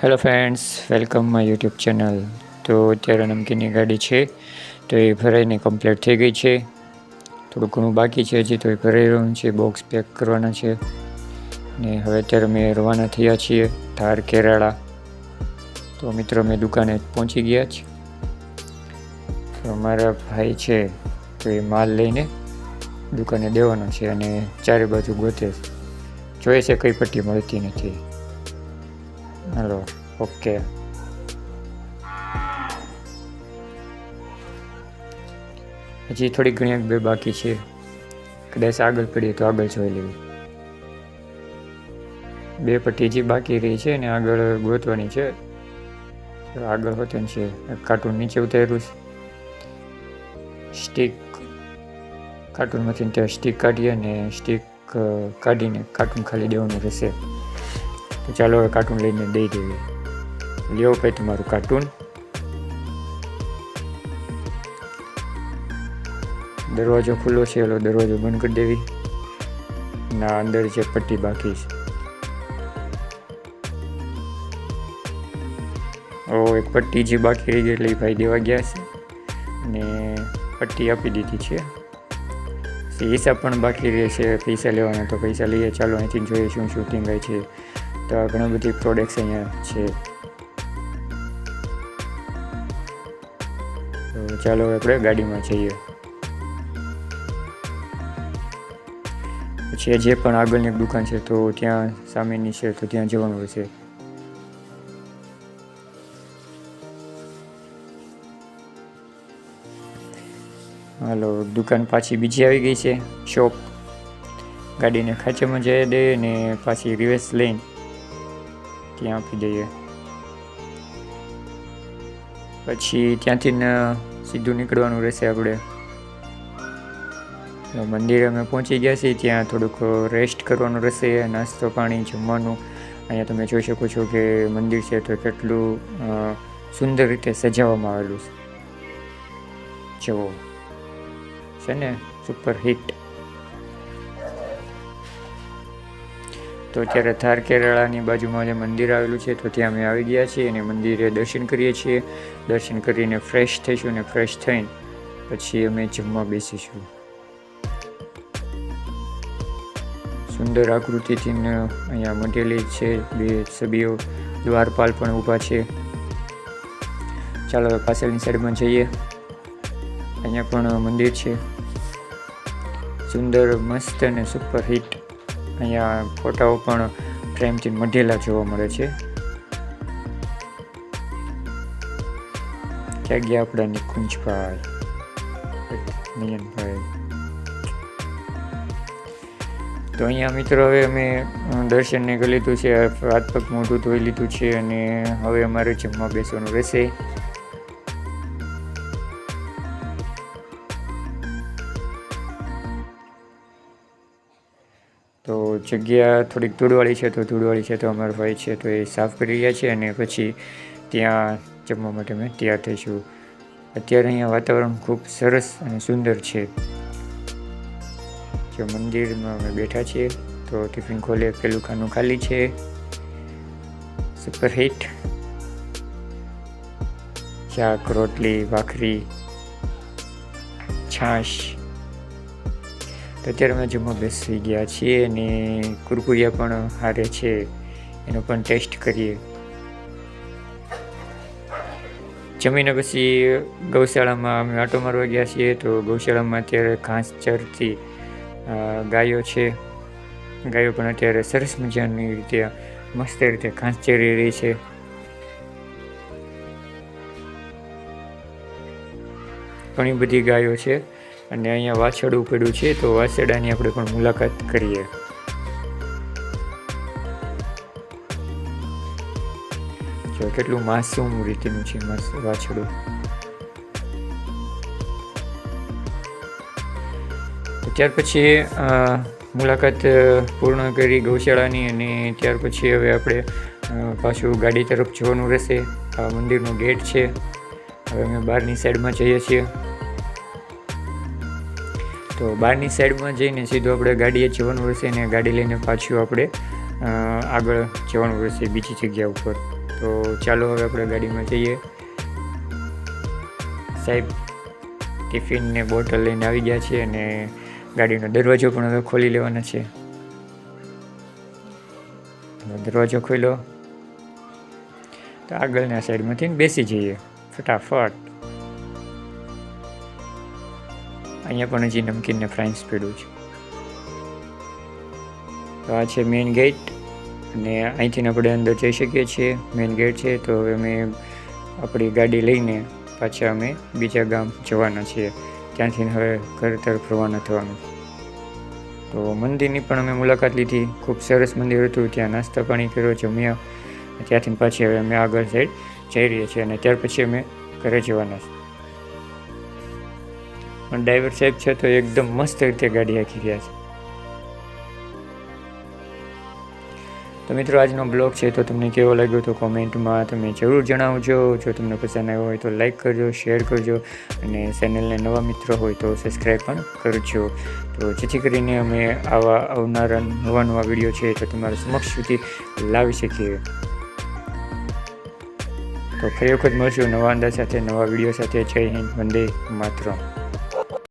Hello friends, welcome my YouTube channel. તો અત્યારે નમકીનની ગાડી છે તો એ ભરાઈને કમ્પ્લીટ થઈ ગઈ છે. થોડું ઘણું બાકી છે હજી, તો એ ભરાઈ રહ્યું છે. બોક્સ પેક કરવાના છે ને હવે અત્યારે અમે રવાના થયા છીએ ધાર કેરાળા. તો મિત્રો અમે દુકાને પહોંચી ગયા છીએ. તો અમારા ભાઈ છે તો એ માલ લઈને દુકાને દેવાનો છે અને ચારે બાજુ ગોતે જોઈએ છે, કઈ પટ્ટી મળતી નથી. હાલો, ઓકે. હજી થોડી ઘણી બે બાકી છે, કદાચ આગળ પડીએ તો આગળ જોઈ લેવી. બે પટ્ટી હજી બાકી રહી છે ને આગળ ગોતવાની છે. આગળ હોતે છે કાર્ટૂન નીચે ઉતાર્યું છે. સ્ટીક કાર્ટૂનમાંથી ત્યાં સ્ટીક કાઢીએ ને સ્ટીક કાઢીને કાર્ટૂન ખાલી દેવાનું રહેશે. તો ચાલો હવે કાર્ટૂન લઈને દઈ દેવી. લ્યો ભાઈ તમારું કાર્ટૂન. દરવાજો ખુલ્લો છે, એલો દરવાજો બંધ કરી દેવી. ના, અંદર જે પટ્ટી બાકી છે. એક પટ્ટી જે બાકી રહી ગઈ એટલે ભાઈ દેવા ગયા છે અને પટ્ટી આપી દીધી છે. હિસાબ પણ બાકી રહે છે, પૈસા લેવાના, તો પૈસા લઈએ. ચાલો અહીંથી જોઈએ શું શૂટિંગ હોય છે. તો આ ઘણી બધી પ્રોડક્ટ્સ અહીંયા છે. તો ચાલો આપણે ગાડીમાં જઈએ. પછી જે પણ આગળની દુકાન છે તો ત્યાં સામેની છે તો ત્યાં જવાનું રહેશે. હાલો, દુકાન પાછી બીજી આવી ગઈ છે, શોપ. ગાડીને ખાંચામાં જઈ દે ને પાછી રિવર્સ લઈને ત્યાં આપી દઈએ. પછી ત્યાંથી સીધું નીકળવાનું રહેશે આપણે. મંદિરે અમે પહોંચી ગયા છીએ, ત્યાં થોડુંક રેસ્ટ કરવાનું રહેશે, નાસ્તો પાણી જમવાનું. અહીંયા તમે જોઈ શકો છો કે મંદિર છે તો કેટલું સુંદર રીતે સજાવવામાં આવેલું છે. જુઓ છે ને, સુપર હિટ. તો અત્યારે ધાર કેરાળાની બાજુમાં જે મંદિર આવેલું છે તો ત્યાં અમે આવી ગયા છીએ અને મંદિરે દર્શન કરીએ છીએ. દર્શન કરીને ફ્રેશ થઈશું ને ફ્રેશ થઈને પછી અમે જમવા બેસીશું. સુંદર આકૃતિથી અહીંયા મઢેલી છે, બે સભ્યો દ્વારપાલ પણ ઊભા છે. ચાલો પાછળની સાઈડમાં જઈએ. અહીંયા પણ મંદિર છે, સુંદર મસ્ત અને સુપર હિટ. અહીંયા ફોટાઓ પણ ફ્રેમથી મઢેલા જોવા મળે છે. ક્યાં ગયા આપણા નિકુંજભાઈ, નિયનભાઈ? તો અહીંયા મિત્રો હવે અમે દર્શનને કરી લીધું છે, હાથ પગ મોઢું ધોઈ લીધું છે અને હવે અમારે જમવા બેસવાનું રહેશે. તો જગ્યા થોડીક ધૂળવાળી છે તો અમારા ભાઈ છે તો એ સાફ કરી રહ્યા છે અને પછી ત્યાં જમવા માટે અમે તૈયાર થઈશું. અત્યારે અહીંયા વાતાવરણ ખૂબ સરસ અને સુંદર છે. જો મંદિરમાં અમે બેઠા છીએ તો ટિફિન ખોલે, પેલું ખાનું ખાલી છે. Super hit. શાક, રોટલી, ભાખરી, છાશ. તો અત્યારે અમે જમવા બેસી ગયા છીએ અને કુરકુરિયા પણ હારે છે, એનો પણ ટેસ્ટ કરીએ. જમીને પછી ગૌશાળામાં અમે આંટો મારવા ગયા છીએ. તો ગૌશાળામાં અત્યારે ઘાસ ચરતી ગાયો છે. ગાયો પણ અત્યારે સરસ મજાની રીતે મસ્ત રીતે ઘાસ ચરી રહી છે. ઘણી બધી ગાયો છે અને અહીંયા વાછરડું પડ્યું છે તો વાછરડાની આપણે પણ મુલાકાત કરીએ. જો કેટલું માસૂમ રીતનું છે વાછરડું. ત્યાર પછી મુલાકાત પૂર્ણ કરી ગૌશાળાની અને ત્યાર પછી હવે આપણે પાછું ગાડી તરફ જવાનું રહેશે. આ મંદિરનો ગેટ છે. હવે અમે બહારની સાઈડમાં જઈએ છીએ. તો બહારની સાઈડમાં જઈને સીધું આપણે ગાડીએ જવાનું રહેશે અને ગાડી લઈને પાછું આપણે આગળ જવાનું રહેશે બીજી જગ્યા ઉપર. તો ચાલો હવે આપણે ગાડીમાં જઈએ. સાહેબ ટિફિન ને બોટલ લઈને આવી ગયા છે અને ગાડીનો દરવાજો પણ હવે ખોલી લેવાનો છે. દરવાજો ખોલ્યો તો આગળના સાઈડમાંથી બેસી જઈએ ફટાફટ. અહીંયા પણ હજી નમકીન ને ફ્રાઈસ પડ્યું છે. તો આ છે મેઇન ગેટ અને અહીંથી આપણે અંદર જઈ શકીએ છીએ. મેઇન ગેટ છે. તો હવે અમે આપણી ગાડી લઈને પાછા અમે બીજા ગામ જવાના છીએ. ત્યાંથી હવે ઘર તરફ રવાના થવાનું. તો મંદિરની પણ અમે મુલાકાત લીધી. ખૂબ સરસ મંદિર હતું. ત્યાં નાસ્તા પાણી કર્યો, જમ્યા. ત્યાંથી પાછી હવે અમે આગળ સાઈડ જઈ રહ્યા છીએ અને ત્યાર પછી અમે ઘરે જવાના છીએ. પણ ડ્રાઈવર સાહેબ છે તો એકદમ મસ્ત રીતે ગાડી હાંકી રહ્યા છે. તો મિત્રો આજનો બ્લોગ છે તો તમને કેવો લાગ્યો તો કોમેન્ટમાં તમે જરૂર જણાવજો. જો તમને પસંદ આવ્યો હોય તો લાઈક કરજો, શેર કરજો અને ચેનલને નવા મિત્રો હોય તો સબસ્ક્રાઈબ પણ કરજો. તો જેથી કરીને અમે આવા આવનારા નવા વિડીયો છે તો તમારા સમક્ષ સુધી લાવી શકીએ. તો ફરી વખત મળશું નવા અંદાજ સાથે, નવા વિડીયો સાથે. જય હિન્દ, વંદે માતરમ.